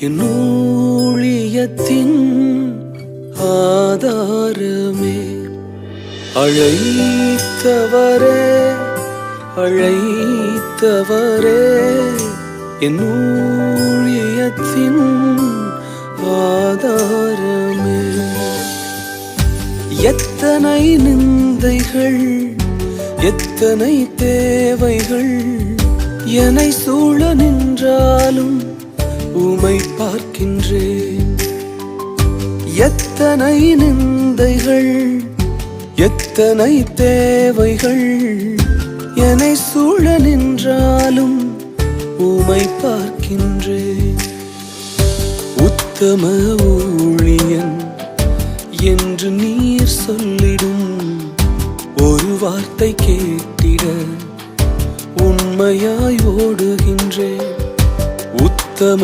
என் ஊழியத்தின் ஆதாரமே. அழைத்தவரே அழைத்தவரே என் ஊழியத்தின் ஆதாரமே. எத்தனை நிந்தைகள் எத்தனை தேவைகள் என்னை சூழ நின்றாலும் உமை பார்க்கின்றேன். எத்தனை நிந்தைகள் எத்தனை தேவைகள் என்னை சூழ நின்றாலும் உமை பார்க்கின்றேன். உத்தம ஊழியன் என்று நீர் சொல்லிடும் ஒரு வார்த்தை கேட்டிட உண்மையாய் ஓடுகின்றேன். உத்தம